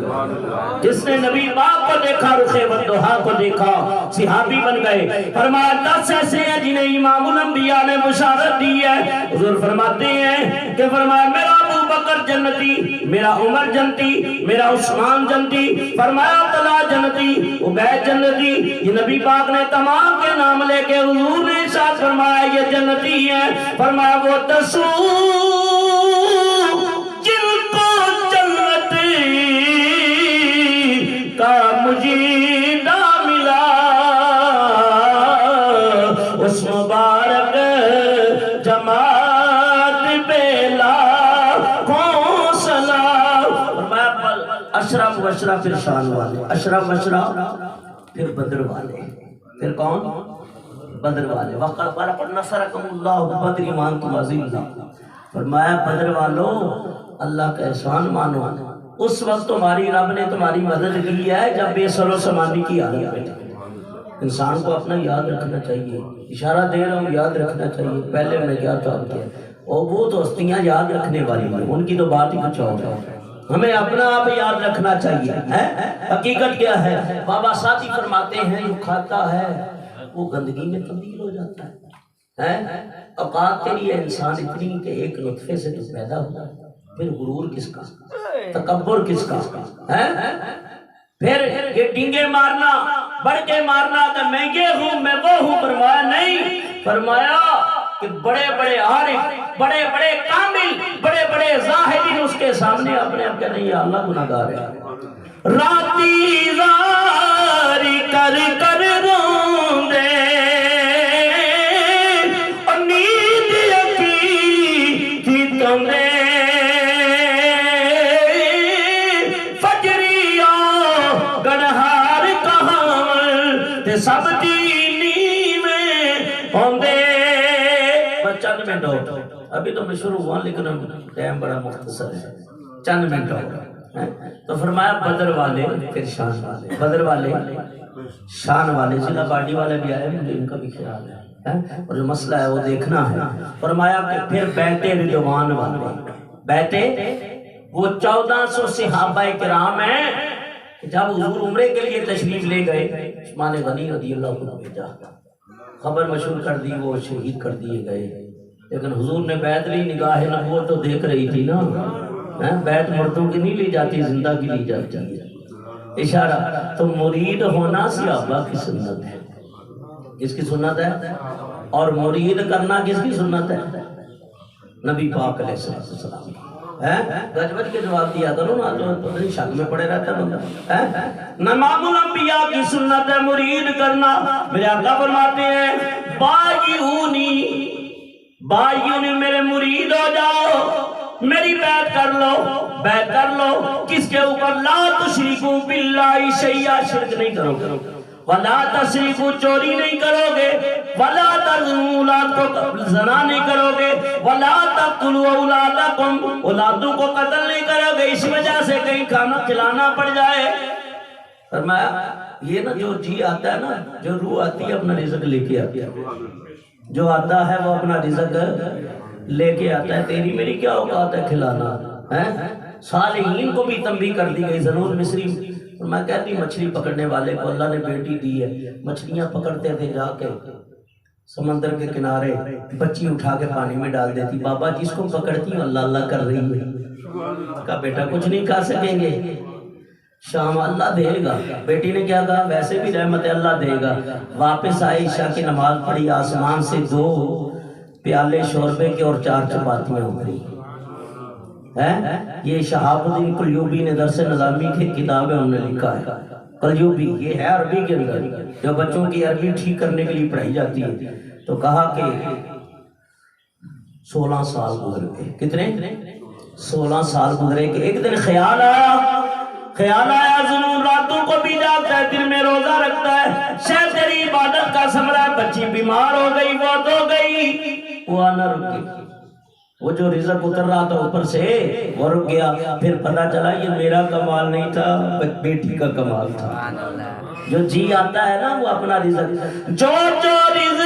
جس نے نبی پاک کو دیکھا رخ والضحیٰ کو دیکھا صحابی بن گئے۔ فرمایا 10 ایسے ہیں جنہیں امام الانبیاء نے بشارت دی ہے۔ حضور فرماتے ہیں کہ فرمایا میرا ابو بکر جنتی، میرا عمر جنتی، میرا عثمان جنتی، فرمایا طلحہ جنتی، عبید جنتی۔ یہ نبی پاک نے تمام کے نام لے کے حضور نے ارشاد فرمایا یہ جنتی ہے۔ فرمایا وہ 10 جن کو جنت کا مجیدہ ملا، اس مبارک جماعت بیلا کون سلام۔ فرمایا عشرہ مبشرہ پھر شان والے، عشرہ مبشرہ پھر بدر والے، پھر کون؟ بدر والے۔ وَقَدْ نَصَرَكُمُ اللَّهُ بِبَدْرٍ وَأَنْتُمْ أَذِلَّةٌ۔ فرمایا بدر والو اللہ کا احسان مانو، اس وقت تمہاری رب نے تمہاری مدد کی ہے جب بے سر و سامانی کی حالت میں تھے۔ انسان کو اپنا یاد رکھنا چاہیے، اشارہ دے رہا ہوں یاد رکھنا چاہیے۔ پہلے میں کیا تھا اور وہ تو ہستیاں یاد رکھنے والی ہیں، ان کی تو بات ہی کچھ اور ہے۔ ہمیں اپنا آپ یاد رکھنا چاہیے۔ حقیقت کیا ہے؟ بابا ساتھی فرماتے ہیں جو کھاتا ہے وہ گندگی میں تبدیل ہو جاتا ہے۔ اوقات تیری ہے انسان اتنی کہ ایک نطفے سے تو پیدا ہوتا ہے، پھر غرور کس کا، تکبر کس کا، پھر یہ ڈینگے مارنا، بڑھ کے مارنا کہ میں یہ ہوں میں وہ ہوں۔ فرمایا نہیں، فرمایا کہ بڑے بڑے عارف، بڑے بڑے کامل، بڑے بڑے زاہدین اس کے سامنے اپنے آپ کہتے ہیں یا اللہ گناہگار ہے۔ راتی زاری کر کر روندے اور نیند یقین تھی تمہیں، فجریوں گنہار کہاں تے سب دینی میں ہوندے۔ چند منٹ ہو، ابھی تو میں شروع ہوا لیکن ٹائم بڑا مختصر ہے، چند منٹ ہو۔ تو فرمایا بدر والے پھر شان والے، بدر والے شان والے، ضلع باڈی والے بھی آئے، مجھے ان کا بھی خیال ہے اور جو مسئلہ ہے وہ دیکھنا ہے۔ فرمایا کہ پھر بیعت رضوان والے، بیعت وہ 1400 صحابہ کرام ہیں جب حضور عمرے کے لیے تشریف لے گئے، عثمان غنی رضی اللہ عنہ بھیجا، خبر مشہور کر دی، وہ شہید کر دیے گئے، لیکن حضور نے بیعت لی، نگاہ نبوت تو دیکھ رہی تھی نا، بیعت مردوں کی نہیں لی جاتی، زندہ کی لی جاتی ہے۔ اشارہ تو مرید ہونا صحابہ کی سنت ہے، کس کی سنت ہے؟ اور مرید کرنا کس کی سنت ہے؟ نبی پاک علیہ السلام۔ گجبت کے جواب دیا کرو نا، تو نہیں شک میں پڑے رہتا بندہ. امام الانبیاء کی سنت ہے مرید کرنا. میرے آقا فرماتے ہیں بائیونی میرے مرید ہو جاؤ، میری بیعت کر لو، بیعت کر لو. کس کے اوپر؟ لا تشرکو باللہ شیئا، شرک نہیں کرو گے، ولا تسرقوا، چوری نہیں کرو گے، ولا تزنوا، اولاد کو زنا نہیں کرو گے، ولا تقتلوا اولادکم، اولادوں کو قتل نہیں کرو گے. اس وجہ سے کہیں کھانا کھلانا پڑ جائے. فرمایا یہ نا جو جی آتا ہے نا، جو روح آتی ہے اپنا رزق لے کے آتی ہے، جو آتا ہے وہ اپنا رزق لے کے آتا ہے. تیری میری کیا اوقات ہے کھلانا ہے؟ صالحین کو بھی تنبیہ کر دی گئی. ضرور مصری میں کہتی مچھلی پکڑنے والے کو اللہ نے بیٹی دی ہے، مچھلیاں پکڑتے تھے جا کے سمندر کے کنارے، بچی اٹھا کے پانی میں ڈال دیتی. بابا جس کو پکڑتی ہوں اللہ اللہ کر رہی ہے. کہا بیٹا کچھ نہیں کھا سکیں گے، شام اللہ دے گا. بیٹی نے کیا کہا؟ ویسے بھی رحمت اللہ دے گا. واپس آئی، عشاء کی نماز پڑھی، آسمان سے 2 پیالے شوربے کے اور 4 چپاتیاں اتری. یہ شہاب الدین قلیوبی نے درس نظامی کی کتاب ہے، انہوں نے لکھا ہے. قلیوبی یہ ہے عربی کے اندر، جو بچوں کی عربی ٹھیک کرنے کے لیے پڑھائی جاتی ہے. تو کہا کہ 16 سال گزر گئے. کتنے؟ 16 سال گزرے کہ ایک دن خیال آیا ضرور راتوں کو بھی جاگتا ہے، دن میں روزہ رکھتا ہے. شاید تیری عبادت کا ثمرہ ہے، بچی بیمار ہو گئی، موت ہو گئی، وہ آنا رک گئی. وہ جو رزق اتر رہا تھا اوپر سے وہ رک گیا. پھر پتہ چلا یہ میرا کمال نہیں تھا، بیٹی کا کمال تھا. جو جی آتا ہے نا وہ اپنا رزق، جو رزق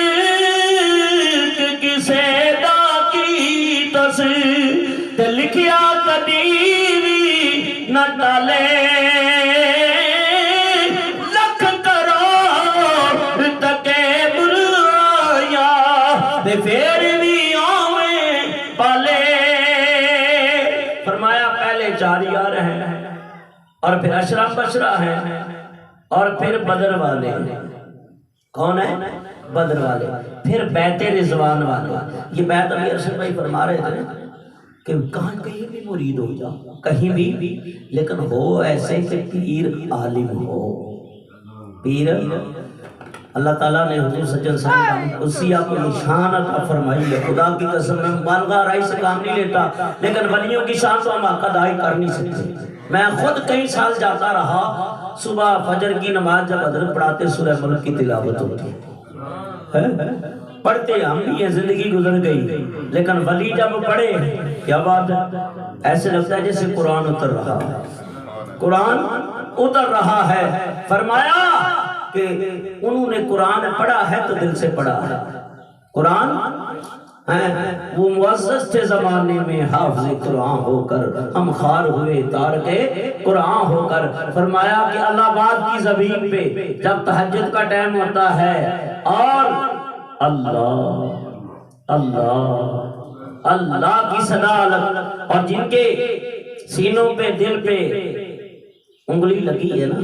کسے دا کی تصدیق لکھیا کدی نہ ڈالے، لکھ کرو تکے برایا دے پھر بھی پالے. فرمایا پہلے جاری آ رہے ہیں اور پھر اشرا بشرا ہے اور پھر بدر والے. کون ہے؟ بدر والے. پھر بیت رضوان والے. یہ بیت ابھی ارشد بھائی فرما رہے تھے کہ کہیں بھی مرید ہو جاؤ، کہیں بھی، لیکن ہو ایسے کہ پیر عالم ہو. پیر اللہ تعالیٰ نے حضور سجن صاحب اسی آپ کو نشان عطا فرمائی ہے. خدا کی قسم میں مبالغہ رائی سے کام نہیں لیتا، لیکن ولیوں کی شان تو ہم حق ادا کر نہیں سکتے. میں خود کئی سال جاتا رہا، صبح فجر کی نماز جب حضرت پڑھاتے سورہ ملک کی تلاوت ہوتی ہے، پڑھتے ہم بھی ہیں، زندگی گزر گئی، لیکن ولی جب پڑھے کیا بات ہے، ایسے لگتا ہے جیسے قرآن اتر رہا ہے. قرآن اتر رہا ہے. فرمایا کہ انہوں نے قرآن پڑھا ہے تو دل سے پڑھا ہے. قرآن وہ معزز تھے زمانے میں حافظ قرآن ہو کر، ہم خار ہوئے تار کے قرآن ہو کر. فرمایا کہ اللہ آباد کی زمین پہ جب تہجد کا ٹائم ہوتا ہے اور اللہ اللہ اللہ کی صدا اور جن کے سینوں پہ دل پہ انگلی لگی ہے نا،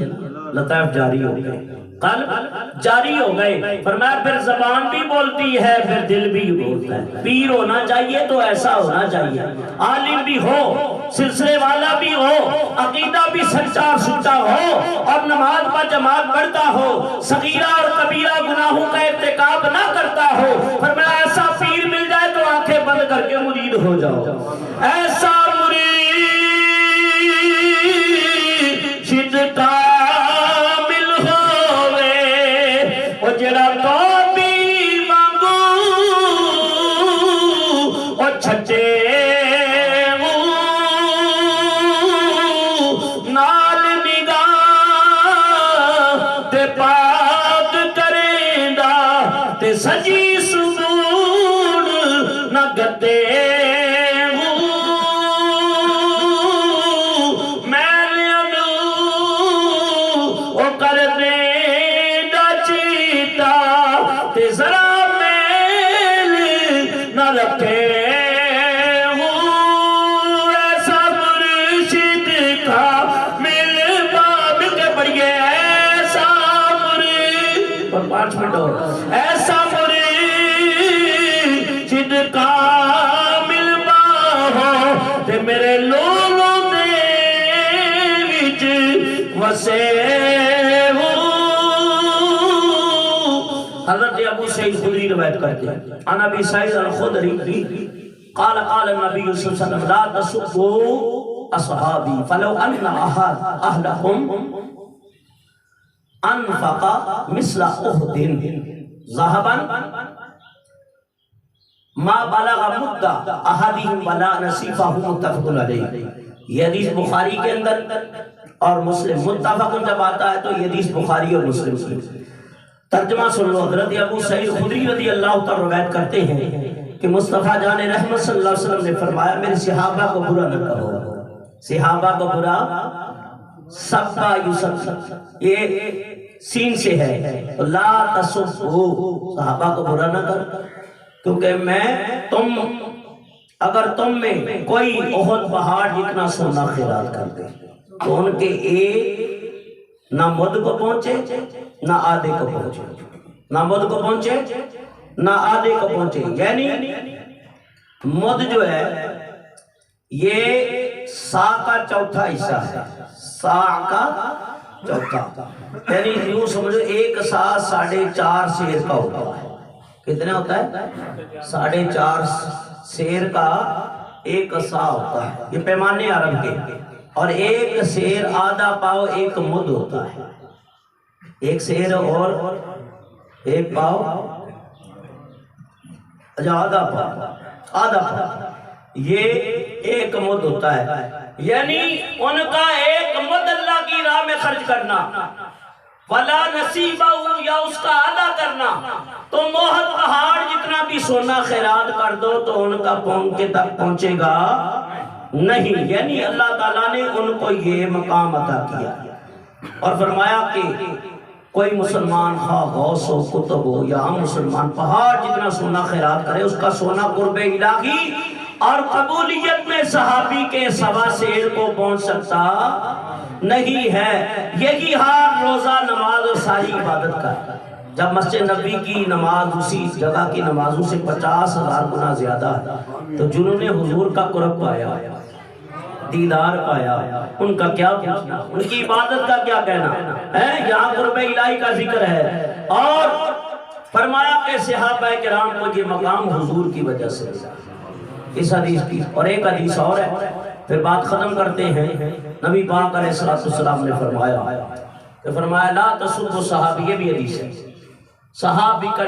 لطائف جاری ہو گئے، قلب جاری ہو گئے. فرمایا پھر زبان بھی بولتی ہے، پھر دل بھی بولتا ہے. پیر ہونا چاہیے تو ایسا ہونا چاہیے، عالم بھی ہو، سلسلے والا بھی ہو، عقیدہ بھی سچا اور سچا ہو، اور نماز پر جماعت پڑھتا ہو، صغیرہ اور کبیرہ گناہوں کا ارتکاب نہ کرتا ہو. فرمایا ایسا پیر مل جائے تو آنکھیں بند کر کے مرید ہو جاؤ. ایسا مرید کامل ہوئے او جڑا تو بھی مانگو او چھچے نال نگاہ تے پاک کریں دا تے سجی سمون نہ گتے ایسا مرید کامل ہو تے میرے وسیح حضرت ابو سعید خدری روایت کرتے ہیں عن ابی سعید الخدری قال قال النبی صلی اللہ علیہ وسلم لا تسبوا اصحابی فلو ان احدکم انفق مثل احد ذهبا ما بلغ مد احدهم ولا نصیفہ متفق علیہ. یہ حدیث بخاری کے اندر اور مسلم متفق جب آتا ہے تو یہ حدیث بخاری اور مسلم کی. ترجمہ سن لو. حضرت ابو سعید خدری رضی اللہ تعالی روایت کرتے ہیں کہ مصطفیٰ جان رحمت صلی اللہ علیہ وسلم نے فرمایا میرے صحابہ کو برا نہ کہو. صحابہ کو برا سبا یوسف یہ سین سے ہے لا تسبوا صحابہ کو برا نہ کر کیونکہ اگر تم میں کوئی احد پہاڑ جتنا سونا خیرات کر دے تو ان کے ایک نہ مد کو پہنچے نہ آدھے کو پہنچے نہ مد کو پہنچے نہ آدھے کو پہنچے. یعنی مد جو ہے یہ سا کا چوتھا حصہ ہے. سا کا چوتھا یعنی یوں سمجھو ایک سا 4.5 سیر کا ہوتا ہے. کتنا ہوتا ہے 4.5 سیر کا ایک سا ہوتا ہے. یہ پیمانے عرب کے. اور ایک سیر آدھا پاؤ ایک مد ہوتا ہے. ایک سیر اور ایک پاؤ آدھا پاؤ یہ ایک مد ہوتا ہے. یعنی ان کا ایک مد اللہ کی راہ میں خرچ کرنا ولا نصیبہ یا اس کا ادا کرنا تو موہد پہاڑ جتنا بھی سونا خیرات کر دو تو ان کا پاؤں کے تک پہنچے گا نہیں. یعنی اللہ تعالیٰ نے ان کو یہ مقام عطا کیا اور فرمایا کہ کوئی مسلمان خواہ غوث و کتب ہو یا ہم مسلمان پہاڑ جتنا سونا خیرات کرے اس کا سونا قرب الہی اور قبولیت میں صحابی کے سوا سیر کو پہنچ سکتا نہیں ہے. یہی حال روزہ نماز اور ساری عبادت کا. جب مسجد نبی کی نماز اسی جگہ کی نمازوں سے 50,000 گنا زیادہ ہے تو جنہوں نے حضور کا قرب پایا دیدار پایا ان کا کیا پوچھنا, ان کی عبادت کا کیا کہنا ہے. یہاں قرب الہی کا ذکر ہے اور فرمایا کہ صحابہ کرام کو یہ مقام حضور کی وجہ سے اس حدیث کی. اور ایک حدیث اور ہے پھر بات ختم کرتے ہیں. نبی پاک علیہ السلام نے فرمایا لا تسبوا صحابی. یہ بھی حدیث ہے. صحابی کا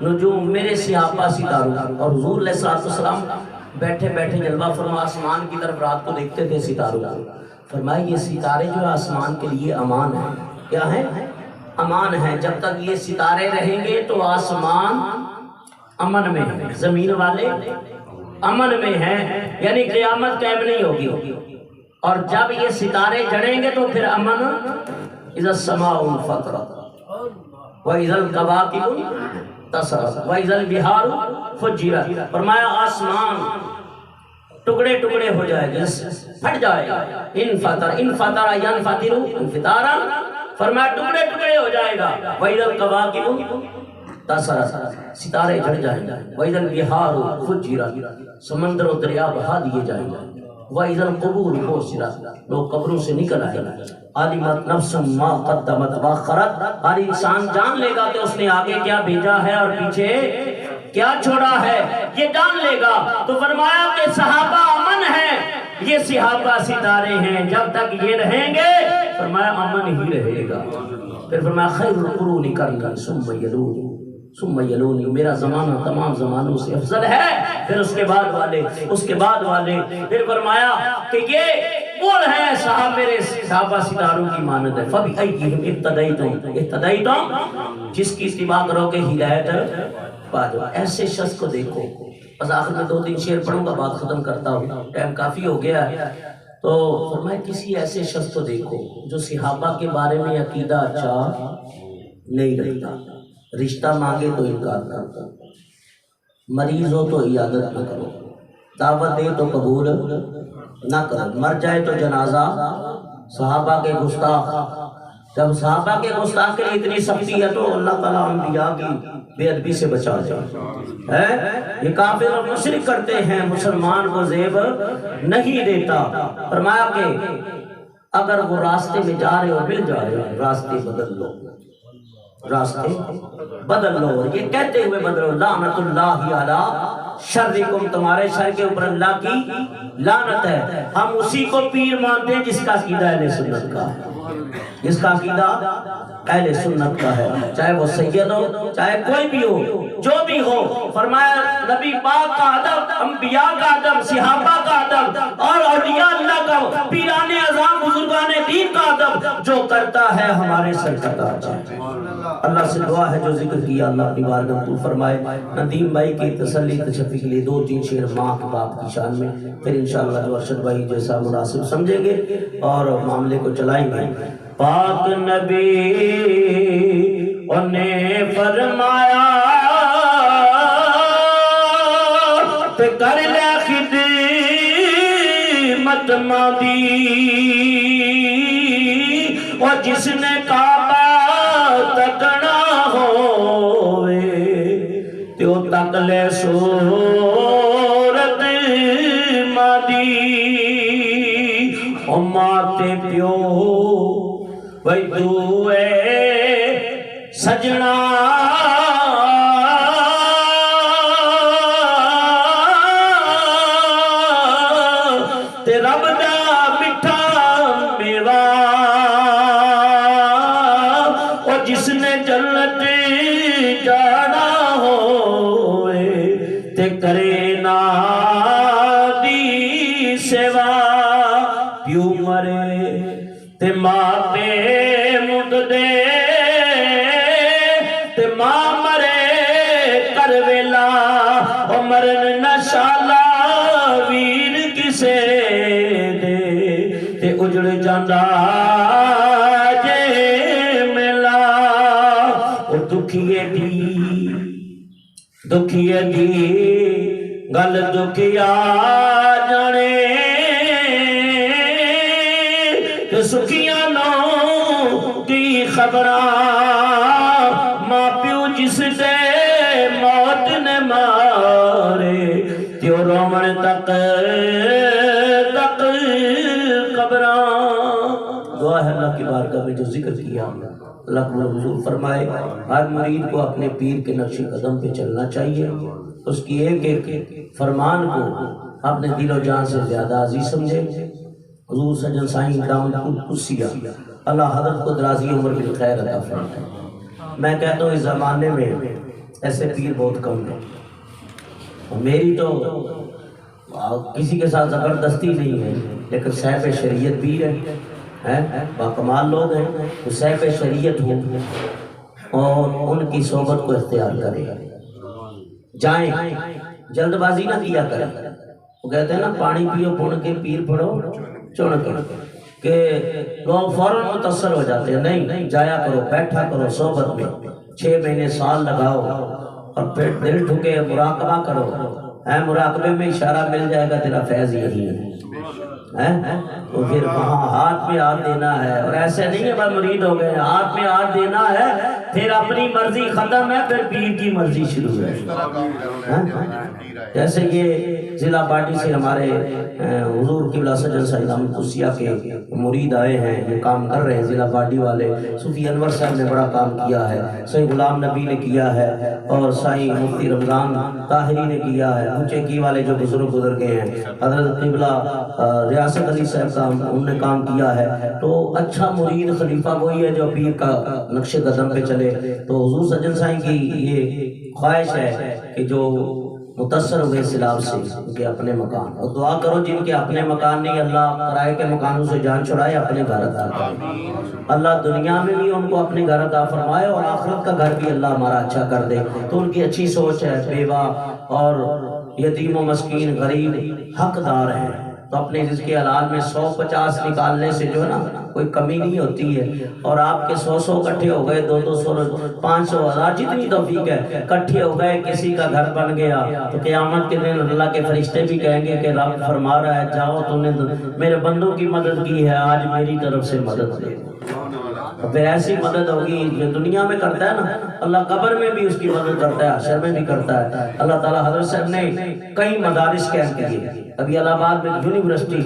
نجوم میرے صحابہ ستاروں. اور حضور علیہ السلام بیٹھے بیٹھے جلوہ فرما آسمان کی طرف رات کو دیکھتے تھے ستاروں. فرمایا یہ ستارے جو آسمان کے لیے امان ہیں. کیا ہیں؟ امان ہیں. جب تک یہ ستارے رہیں گے تو آسمان امن میں ہے, زمین والے امن میں ہیں. یعنی قیامت قائم نہیں ہوگی. اور جب یہ ستارے جڑیں گے تو پھر امن. اذا السماء انفطرت واذا الكواكب انتثرت واذا البحار فجرت. فرمایا آسمان ٹکڑے ٹکڑے ہو جائے گا, پھٹ جائے گا. انفطر ينفطر انفطارا. فرمایا ٹکڑے ٹکڑے ہو جائے گا. واذا الكواكب انتثرت ستارے جھڑ جائیں گے. واذا البحار فجرت سمندر و دریا بہا دیے جائیں گے. وَإِذَا الْقُبُورُ بُعْثِرَتْ لوگ قبروں سے نکل آئے گا. عَلِمَتْ نَفْسٌ مَا قَدَّمَتْ وَأَخَّرَتْ. ہر انسان جان لے گا کہ اس نے آگے کیا بھیجا ہے اور پیچھے کیا چھوڑا ہے, یہ جان لے گا. تو فرمایا کہ صحابہ امن ہیں, یہ صحابہ ستارے ہیں. جب تک یہ رہیں گے فرمایا امن ہی رہے گا. پھر فرمایا خیر القرون قرنی ثم یلونی. میرا زمانہ تمام زمانوں سے افضل ہے. پھر اس کے بعد والے. پھر فرمایا کہ یہ وہ ہے صاحب میرے صحابہ ستاروں کی مانند ہے. فَبِأَيِّهِمْ اِقْتَدَيْتُمْ جس کی اتباع کرو گے ہدایت پا جاؤ. ایسے شخص کو دیکھو. بس آخر میں 2-3 شعر پڑھوں گا, بات ختم کرتا ہوں, ٹائم کافی ہو گیا ہے. تو فرمایا کسی ایسے شخص کو دیکھو جو صحابہ کے بارے میں عقیدہ اچھا نہیں رکھتا. رشتہ مانگے تو انکار کرتا, مریض ہو تو عیادت نہ کرو, دعوت دے تو قبول نہ کرو, مر جائے تو جنازہ. صحابہ کے گستاخ, جب صحابہ کے گستاخ کے لیے اتنی سختی ہے تو اللہ تعالیٰ انبیاء کی بے ادبی سے بچا جائے. یہ کافر اور مشرک کرتے ہیں, مسلمان کو زیب نہیں دیتا. فرمایا کہ اگر وہ راستے میں جا رہے ہو مل جا رہے ہو راستے بدل لو، راستے بدل لو، اور یہ کہتے ہوئے بدلو لعنت اللہ علی شرکم، تمہارے شر کے اوپر اللہ کی لعنت ہے۔ ہم اسی کو پیر مانتے ہیں جس کا عقیدہ اہل سنت کا ہے، جس کا عقیدہ اہل سنت کا ہے، چاہے وہ سید ہو چاہے کوئی بھی ہو، جو بھی ہو۔ فرمایا نبی پاک کا ادب، انبیاء کا ادب، صحابہ کا ادب اور اولیاء اللہ کا، پیران اعظام بزرگان دین کا ادب جو کرتا ہے ہمارے سر کا تاج ہے۔ اللہ سے دعا ہے جو ذکر کیا اللہ اپنی بارگاہ قبول فرمائے۔ ندیم بھائی کی تسلی تشفی کے لیے 2-3 شعر ماں کے باپ کی شان میں، پھر انشاءاللہ جو ارشد بھائی جیسا مناسب سمجھیں گے اور معاملے کو چلائیں گے۔ پاک نبی انہیں فرمایا تے کر لے خدمت مادی، اور جس نے کعبہ تکنا ہوئے تے وہ تک لے صورت مادی، او ماتے پیو وہی دوئے سجنا تے رب دا مٹھا میوا، اور جس نے جنت جانا ہوئے تے کرے نا دی سیوا، پیو مرے تے ماں تے مد دے تے ماں مرے کر ویلا، او مرن نشالا ویر کسے دے تے اجڑ جاندہ جے ملا، او دکھیے دی گل دکھیا جانے تے سکھیاں نو کی خبراں، ماں پیو جس دے موت نے مارے تیو رومن تک قبراں۔ دعا ہے اللہ کی بارگاہ میں جو ذکر کیا اللہ کو حضور فرمائے، ہر مرید کو اپنے پیر کے نقش قدم پہ چلنا چاہیے، اس کی ایک ایک فرمان کو اپنے دل و جان سے زیادہ عزیز سمجھے۔ حضور سجن سائیں دامت قدسیہ اللہ حضرت کو درازی عمر بالخیر عطا فرمائے۔ میں کہتا ہوں اس زمانے میں ایسے پیر بہت کم ہیں، میری تو کسی کے ساتھ زبردستی نہیں ہے، لیکن صاحب شریعت پیر ہے، باکمال لوگ ہیں، وہ صاحب شریعت ہوں اور ان کی صحبت کو اختیار کریں، جائیں، جلد بازی نہ کیا کریں۔ وہ کہتے ہیں نا پانی پیو پھن کے پیر پڑھو چن کے، کہ لوگ فوراً متاثر ہو جاتے ہیں، نہیں جایا کرو، بیٹھا کرو صحبت میں، 6 مہینے سال لگاؤ اور پھر دل ٹھکے مراقبہ کرو، مراقبے میں اشارہ مل جائے گا تیرا فیض یہی ہے، تو پھر وہاں ہاتھ میں ہاتھ دینا ہے، اور ایسے نہیں ہے بس مرید ہو گئے، ہاتھ میں ہاتھ دینا ہے، پھر اپنی مرضی ختم ہے، پھر پیر کی مرضی شروع ہے۔ جیسے یہ ضلع پارٹی سے ہمارے حضور قبلہ سجن سائیں دامت قدسیہ کے مرید آئے ہیں، یہ کام کر رہے ہیں ضلع پارٹی والے، صوفی انور صاحب نے بڑا کام کیا ہے، سائیں غلام نبی نے کیا ہے، اور سائیں مفتی رمضان طاہری نے کیا ہے، اونچے کی والے جو بزرگ گزر گئے ہیں، حضرت قبلہ ریاست علی صاحب کا انہوں نے کام کیا ہے۔ تو اچھا مرید خلیفہ وہی ہے جو پیر کا نقش قدم پہ چلے۔ تو حضور سجن سائیں کی یہ خواہش ہے کہ جو متاثر ہوئے سیلاب سے ان کے اپنے مکان، اور دعا کرو جن کے اپنے مکان نہیں اللہ کرائے کے مکانوں سے جان چھڑائے، اپنے گھر عطا کرے، اللہ دنیا میں بھی ان کو اپنے گھر عطا فرمائے اور آخرت کا گھر بھی اللہ ہمارا اچھا کر دے۔ تو ان کی اچھی سوچ ہے، بیوہ اور یتیم و مسکین غریب حقدار ہیں، تو اپنے رزق حلال میں 150 نکالنے سے جو ہے نا کوئی کمی نہیں ہوتی ہے، اور آپ کے 100 اکٹھے ہو گئے، 200 500 1000 جتنی توفیق ہے اکٹھے ہو گئے، کسی کا گھر بن گیا، تو قیامت کے دن اللہ کے فرشتے بھی کہیں گے کہ رب فرما رہا ہے جاؤ تم نے میرے بندوں کی مدد کی ہے، آج میری طرف سے مدد لے۔ پھر ایسی مدد ہوگی جو دنیا میں کرتا ہے نا، اللہ قبر میں بھی اس کی مدد کرتا ہے، حشر میں بھی کرتا ہے۔ اللہ تعالیٰ حضرت صاحب نے کئی مدارس قائم کیے، ابھی الہ آباد میں یونیورسٹی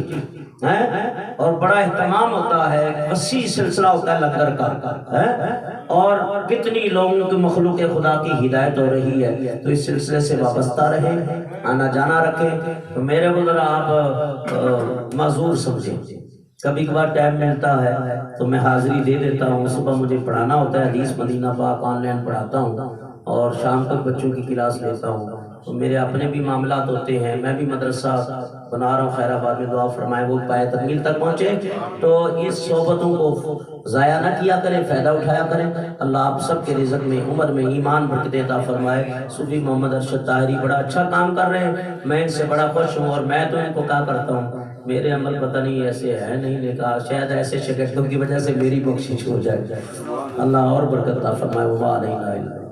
اور بڑا اہتمام ہوتا ہے، وسیع سلسلہ ہوتا ہے لنگر کا، اور کتنی لوگوں کی مخلوق خدا کی ہدایت ہو رہی ہے، تو اس سلسلے سے وابستہ رہے، آنا جانا رکھیں۔ تو میرے کو ذرا آپ معذور سمجھیں، کبھی کبھار ٹائم ملتا ہے تو میں حاضری دے دیتا ہوں، صبح مجھے پڑھانا ہوتا ہے حدیث مدینہ پاک آن لائن پڑھاتا ہوں، اور شام تک بچوں کی کلاس لیتا ہوں، تو میرے اپنے بھی معاملات ہوتے ہیں، میں بھی مدرسہ بنا رہا ہوں خیر آباد میں، دعا فرمائے وہ پائے تکمیل تک پہنچے۔ تو اس صحبتوں کو ضائع نہ کیا کریں، فائدہ اٹھایا کریں۔ اللہ آپ سب کے رزق میں، عمر میں ایمان برکت عطا فرمائے۔ صوفی محمد ارشد طاہری بڑا اچھا کام کر رہے ہیں، میں ان سے بڑا خوش ہوں، اور میں تو ان کو کہا کرتا ہوں میرے عمل پتہ نہیں ایسے ہے نہیں لکھا، شاید ایسے شگردوں کی وجہ سے میری بخشش ہو جائے۔ اللہ اور برکت عطا فرمائے۔ وما علینا الا